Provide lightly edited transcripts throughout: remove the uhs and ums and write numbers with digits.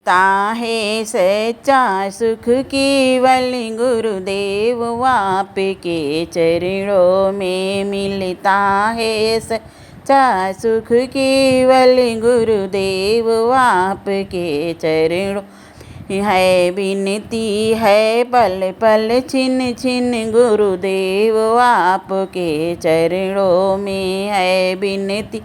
ताहे सच्चा सुख केवल गुरुदेव आपके चरणों में मिलता है। सच्चा सुख केवल गुरुदेव आपके चरणों है। विनती है पल पल छिन छिन गुरुदेव आपके चरणों में है। विनती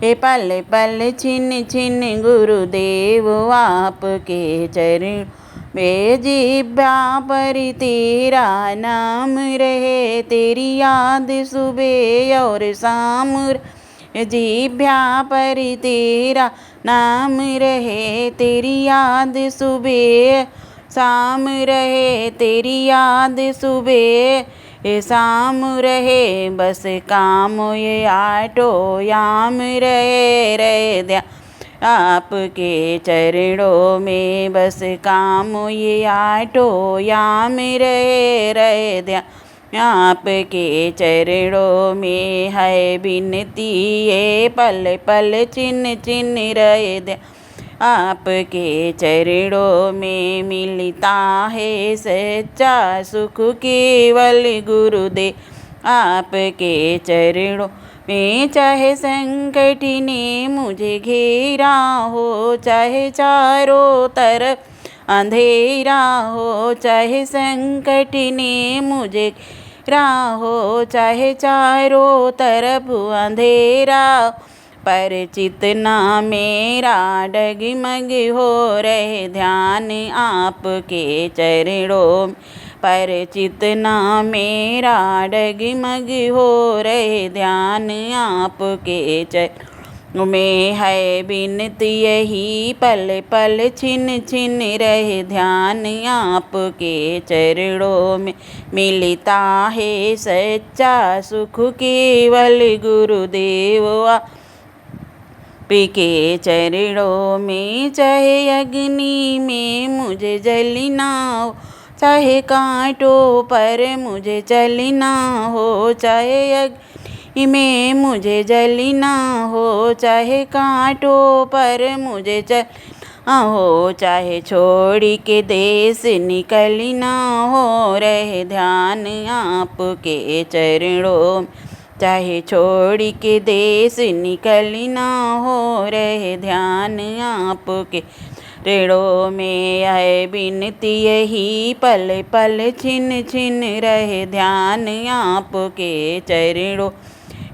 हे पल पल छिन छिन गुरुदेव आपके चरण में। जिह्वा पर तेरा नाम रहे, तेरी याद सुबह और शाम। जिह्वा पर तेरा नाम रहे, तेरी याद सुबह शाम रहे। तेरी याद सुबह शाम रहे, बस काम ये आटो याम रहे ध्यान आपके चरणों में। बस काम ये आटो याम रहे ध्यान आपके चरणों में है। विनती ये पल पल छिन छिन रहे ध्यान आपके चरणों में मिलता है। सच्चा सुख केवल गुरुदेव आपके चरणों में। चाहे संकट ने मुझे घेरा हो, चाहे चारों तरफ अंधेरा हो। चाहे संकट ने मुझे घेरा हो, चाहे चारों तरफ अंधेरा, पर चितना मेरा डगमग हो रहे ध्यान आपके चरणों में। पर चितना मेरा डगमग हो रहे ध्यान आपके चरणों में है। विनती यही पल पल छिन छिन रहे ध्यान आपके चरणों में मिलता है। सच्चा सुख केवल गुरुदेव आपके चरणों में। चाहे अग्नि में मुझे जलना हो, चाहे कांटों पर मुझे चलना हो। चाहे अग्नि में मुझे जलना हो, चाहे कांटों पर मुझे चलना हो। चाहे छोड़ के देश निकलना हो, रहे ध्यान आपके चरणों में। चाहे छोड़ के देश निकलना हो, रहे ध्यान आपके चरणों में है। विनती यही पल पल छिन छिन रहे ध्यान आपके चरणों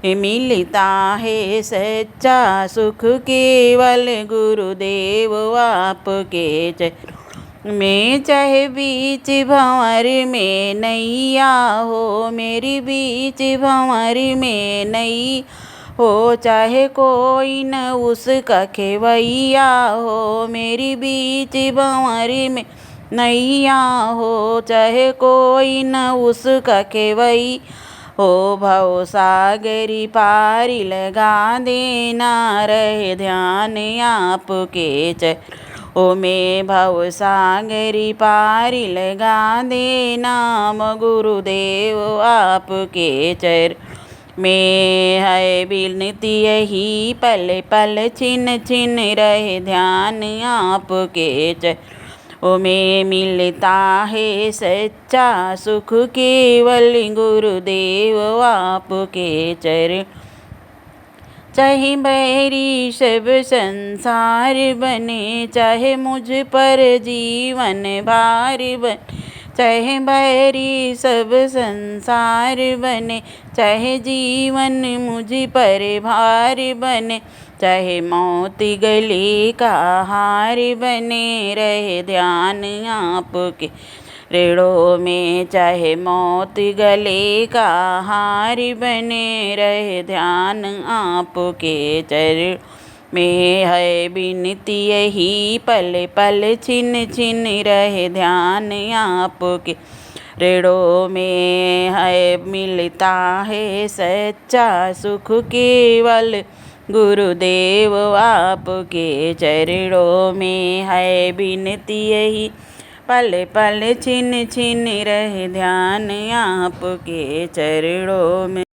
में मिलता है। सच्चा सुख केवल गुरुदेव आपके चरणों में। चाहे बीच भंवर में नैया हो, मेरी बीच भंवर में नैया हो। चाहे कोई न उसका खेवैया हो, मेरी बीच भंवर में नैया हो। चाहे कोई न उसका खेवैया हो, भव सागरी पारी लगा देना, रहे ध्यान आपके चरणों में। भव सागरी पारी लगा देना, गुरुदेव आपके चरणों में है। विनती यही पल पल छिन छिन रहे ध्यान आपके चरणों में मिलता है। सच्चा सुख केवल गुरुदेव आपके चरण। चाहे बैरी सब संसार बने, चाहे मुझ पर जीवन भार बने। चाहे बैरी सब संसार बने, चाहे जीवन मुझ पर भार बने। चाहे मौत गले का हार बने, रहे ध्यान आपके चरणों में। चाहे मौत गले का हार बने, रहे ध्यान आपके चरणों में है। विनती यही पल पल छिन छिन रहे ध्यान आपके चरणों में है। मिलता है सच्चा सुख केवल गुरुदेव आपके चरणों में है। विनती यही पल पल छिन छिन रहे ध्यान आपके चरणों में।